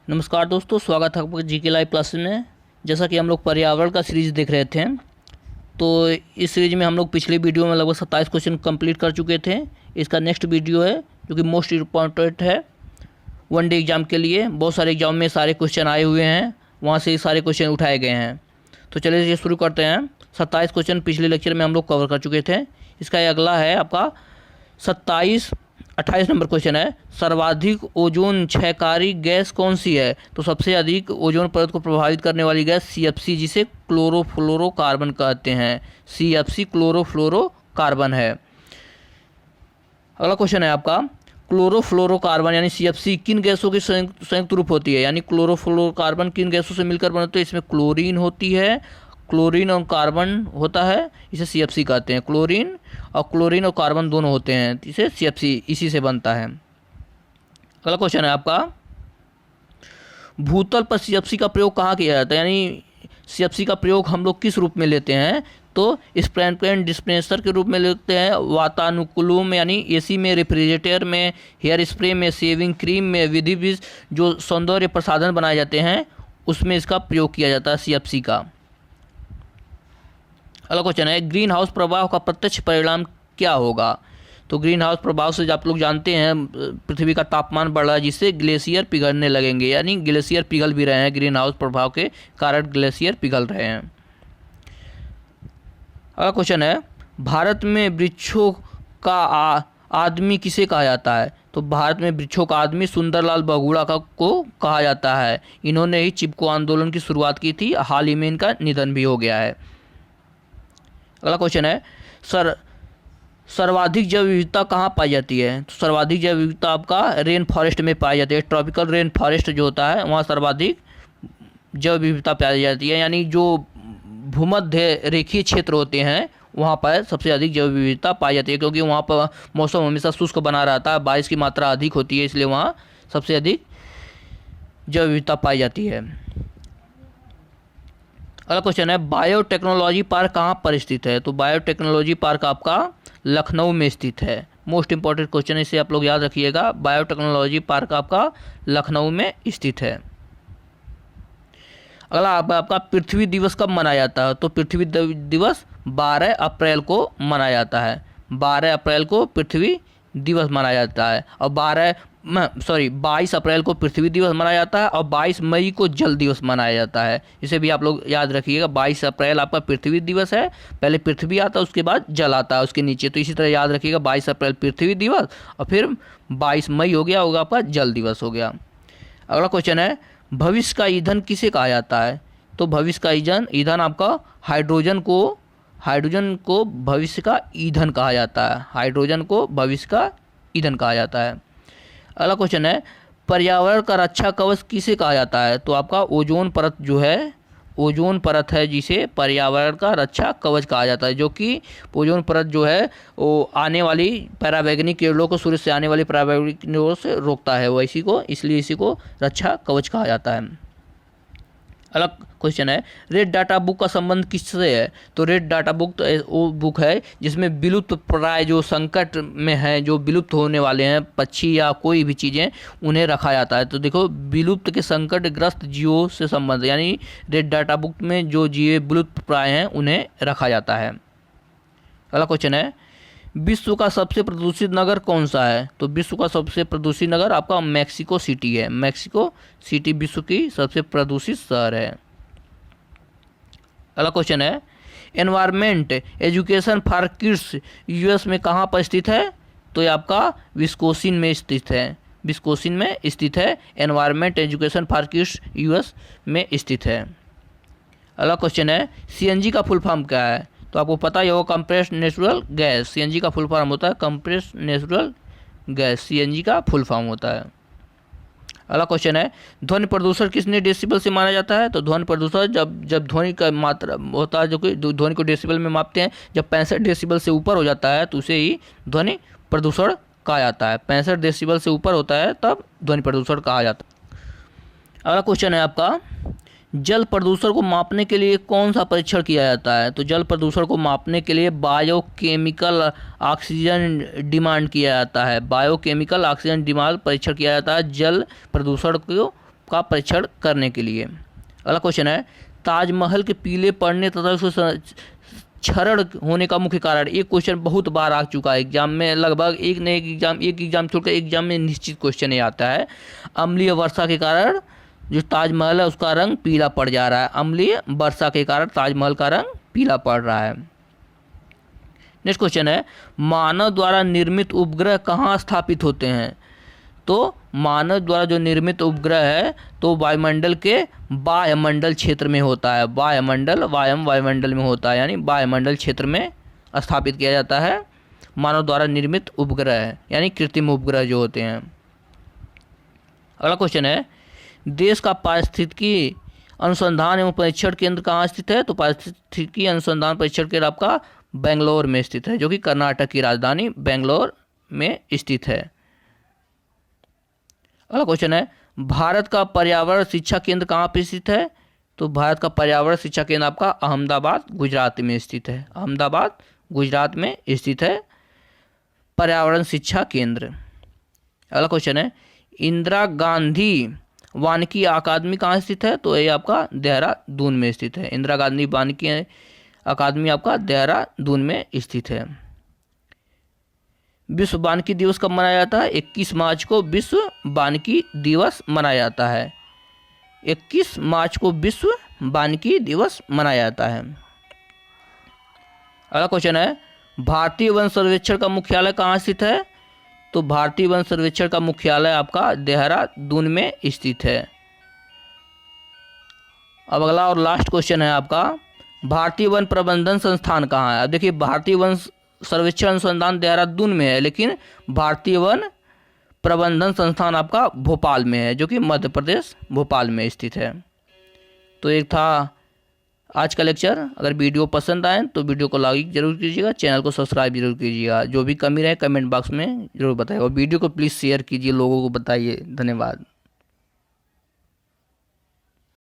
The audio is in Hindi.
नमस्कार दोस्तों, स्वागत है आपका जीके लाइव क्लासेस में। जैसा कि हम लोग पर्यावरण का सीरीज़ देख रहे थे, तो इस सीरीज में हम लोग पिछले वीडियो में लगभग 27 क्वेश्चन कंप्लीट कर चुके थे। इसका नेक्स्ट वीडियो है जो कि मोस्ट इम्पॉर्टेंट है वनडे एग्ज़ाम के लिए। बहुत सारे एग्जाम में सारे क्वेश्चन आए हुए हैं, वहाँ से सारे क्वेश्चन उठाए गए हैं। तो चलिए ये शुरू करते हैं। 27 क्वेश्चन पिछले लेक्चर में हम लोग कवर कर चुके थे। इसका अगला है आपका 28 नंबर क्वेश्चन है, सर्वाधिक ओजोन क्षयकारी गैस कौन सी है? तो सबसे अधिक ओजोन परत को प्रभावित करने वाली गैस CFC, जिसे क्लोरोफ्लोरोकार्बन कहते हैं। CFC क्लोरोफ्लोरोकार्बन है। अगला क्वेश्चन है आपका, क्लोरोफ्लोरोकार्बन यानी CFC किन गैसों की संयुक्त रूप होती है? यानी क्लोरोफ्लोरोकार्बन किन गैसों से मिलकर बनते हैं? इसमें क्लोरीन होती है, क्लोरीन और कार्बन होता है, इसे CFC कहते हैं। क्लोरीन और कार्बन दोनों होते हैं, इसे CFC इसी से बनता है। अगला क्वेश्चन है आपका, भूतल पर CFC का प्रयोग कहाँ किया जाता है? यानी CFC का प्रयोग हम लोग किस रूप में लेते हैं? तो स्प्रेन डिस्पेंसर के रूप में लेते हैं, वातानुकूलम यानी AC में, रेफ्रिजरेटर में, हेयर स्प्रे में, शेविंग क्रीम में, विधि जो सौंदर्य प्रसाधन बनाए जाते हैं उसमें इसका प्रयोग किया जाता है CFC का। अगला क्वेश्चन है, ग्रीन हाउस प्रभाव का प्रत्यक्ष परिणाम क्या होगा? तो ग्रीन हाउस प्रभाव से आप लोग जानते हैं पृथ्वी का तापमान बढ़ रहा है, जिससे ग्लेशियर पिघलने लगेंगे। यानी ग्लेशियर पिघल भी रहे हैं, ग्रीन हाउस प्रभाव के कारण ग्लेशियर पिघल रहे हैं। अगला क्वेश्चन है, भारत में वृक्षों का आदमी किसे कहा जाता है? तो भारत में वृक्षों का आदमी सुंदरलाल बहुगुणा को कहा जाता है। इन्होंने ही चिपको आंदोलन की शुरुआत की थी, हाल ही में इनका निधन भी हो गया है। अगला क्वेश्चन है, सर्वाधिक जैव विविधता कहाँ पाई जाती है? तो सर्वाधिक जैव विविधता आपका रेन फॉरेस्ट में पाई जाती है। ट्रॉपिकल रेन फॉरेस्ट जो होता है वहाँ सर्वाधिक जैव विविधता पाई जाती है। यानी जो भूमध्य रेखीय क्षेत्र होते हैं वहाँ पर सबसे अधिक जैव विविधता पाई जाती है, क्योंकि वहाँ पर मौसम हमेशा शुष्क बना रहता है, बारिश की मात्रा अधिक होती है, इसलिए वहाँ सबसे अधिक जैव विविधता पाई जाती है। अगला क्वेश्चन है, बायोटेक्नोलॉजी पार्क कहाँ पर स्थित है? तो बायोटेक्नोलॉजी पार्क आपका लखनऊ में स्थित है। मोस्ट इंपॉर्टेंट क्वेश्चन है, इसे आप लोग याद रखिएगा। बायोटेक्नोलॉजी पार्क आपका लखनऊ में स्थित है। अगला आपका पृथ्वी दिवस कब मनाया जाता है? तो पृथ्वी दिवस 12 अप्रैल को मनाया जाता है। 12 अप्रैल को पृथ्वी दिवस मनाया जाता है, और 22 अप्रैल को पृथ्वी दिवस मनाया जाता है, और 22 मई को जल दिवस मनाया जाता है। इसे भी आप लोग याद रखिएगा। 22 अप्रैल आपका पृथ्वी दिवस है, पहले पृथ्वी आता है उसके बाद जल आता है उसके नीचे, तो इसी तरह याद रखिएगा। 22 अप्रैल पृथ्वी दिवस, और फिर 22 मई होगा आपका जल दिवस हो गया। अगला क्वेश्चन है, भविष्य का ईंधन किसे कहा जाता है? तो भविष्य का ईंधन आपका हाइड्रोजन को भविष्य का ईंधन कहा जाता है। हाइड्रोजन को भविष्य का ईंधन कहा जाता है। अगला क्वेश्चन है, पर्यावरण का रक्षा कवच किसे कहा जाता है? तो आपका ओजोन परत जो है, ओजोन परत है जिसे पर्यावरण का रक्षा कवच कहा जाता है, जो कि ओजोन परत जो है वो आने वाली पराबैंगनी किरणों को, सूर्य से आने वाली पराबैंगनी किरणों से रोकता है वो इसलिए इसी को रक्षा कवच कहा जाता है। अलग क्वेश्चन है, रेड डाटा बुक का संबंध किससे है? तो रेड डाटा बुक तो वो बुक है जिसमें विलुप्त प्राय जो संकट में है, जो विलुप्त होने वाले हैं पक्षी या कोई भी चीज़ें, उन्हें रखा जाता है। तो देखो, विलुप्त के संकटग्रस्त जीवों से संबंध, यानी रेड डाटा बुक में जो जीव विलुप्त प्राय हैं उन्हें रखा जाता है। अगला क्वेश्चन है, विश्व का सबसे प्रदूषित नगर कौन सा है? तो विश्व का सबसे प्रदूषित नगर आपका मैक्सिको सिटी है। मैक्सिको सिटी विश्व की सबसे प्रदूषित शहर है। अगला क्वेश्चन है, environment education for kids US में कहाँ पर स्थित है? तो ये आपका विस्कोसिन में स्थित है। विस्कोसिन में स्थित है। Environment education for kids US में स्थित है। अगला क्वेश्चन है, CNG का फुल फॉर्म क्या है? तो आपको पता ही होगा, कंप्रेस्ड नेचुरल गैस। CNG का फुल फॉर्म होता है कंप्रेस्ड नेचुरल गैस, CNG का फुल फॉर्म होता है। अगला क्वेश्चन है, ध्वनि प्रदूषण कितने डेसिबल से माना जाता है? तो ध्वनि प्रदूषण जब ध्वनि का मात्रा होता है, जो कि ध्वनि को डेसिबल में मापते हैं, जब 65 डेसिबल से ऊपर हो जाता है तो उसे ही ध्वनि प्रदूषण कहा जाता है। 65 डेसिबल से ऊपर होता है तब ध्वनि प्रदूषण कहा जाता है। अगला क्वेश्चन है आपका, जल प्रदूषण को मापने के लिए कौन सा परीक्षण किया जाता है? तो जल प्रदूषण को मापने के लिए बायोकेमिकल ऑक्सीजन डिमांड किया जाता है। बायोकेमिकल ऑक्सीजन डिमांड परीक्षण किया जाता है जल प्रदूषण को का परीक्षण करने के लिए। अगला क्वेश्चन है, ताजमहल के पीले पड़ने तथा उसको क्षरण होने का मुख्य कारण। ये क्वेश्चन बहुत बार आ चुका है एग्जाम में, लगभग एक एग्जाम छोड़कर एग्जाम में निश्चित क्वेश्चन ये आता है। अम्लीय वर्षा के कारण जो ताजमहल है उसका रंग पीला पड़ जा रहा है। अम्लीय वर्षा के कारण ताजमहल का रंग पीला पड़ रहा है। नेक्स्ट क्वेश्चन है, मानव द्वारा निर्मित उपग्रह कहाँ स्थापित होते हैं। तो मानव द्वारा जो निर्मित उपग्रह है तो वायुमंडल के वायुमंडल क्षेत्र में होता है। वायुमंडल में होता है, यानी वायुमंडल क्षेत्र में स्थापित किया जाता है मानव द्वारा निर्मित उपग्रह, यानी कृत्रिम उपग्रह जो होते हैं। अगला क्वेश्चन है, देश का पारिस्थितिकी अनुसंधान एवं परीक्षण केंद्र कहाँ स्थित है। तो पारिस्थितिकी अनुसंधान परीक्षण केंद्र आपका बेंगलोर में स्थित है, जो कि कर्नाटक की राजधानी बेंगलोर में स्थित है। अगला क्वेश्चन है, भारत का पर्यावरण शिक्षा केंद्र कहाँ पर स्थित है। तो भारत का पर्यावरण शिक्षा केंद्र आपका अहमदाबाद गुजरात में स्थित है। अहमदाबाद गुजरात में स्थित है पर्यावरण शिक्षा केंद्र। अगला क्वेश्चन है, इंदिरा गांधी वानिकी अकादमी कहाँ स्थित है। तो ये आपका देहरादून में स्थित है। इंदिरा गांधी वानिकी अकादमी आपका देहरादून में स्थित है। विश्व वानिकी दिवस कब मनाया जाता है। 21 मार्च को विश्व वानिकी दिवस मनाया जाता है। 21 मार्च को विश्व वानिकी दिवस मनाया जाता है। अगला क्वेश्चन है, भारतीय वन सर्वेक्षण का मुख्यालय कहाँ स्थित है। तो भारतीय वन सर्वेक्षण का मुख्यालय आपका देहरादून में स्थित है। अब अगला और लास्ट क्वेश्चन है आपका, भारतीय वन प्रबंधन संस्थान कहाँ है। अब देखिए, भारतीय वन सर्वेक्षण अनुसंधान देहरादून में है, लेकिन भारतीय वन प्रबंधन संस्थान आपका भोपाल में है, जो कि मध्य प्रदेश भोपाल में स्थित है। तो एक था आज का लेक्चर। अगर वीडियो पसंद आए तो वीडियो को लाइक जरूर कीजिएगा, चैनल को सब्सक्राइब जरूर कीजिएगा। जो भी कमी रहे कमेंट बॉक्स में जरूर बताइए, और वीडियो को प्लीज़ शेयर कीजिए, लोगों को बताइए। धन्यवाद।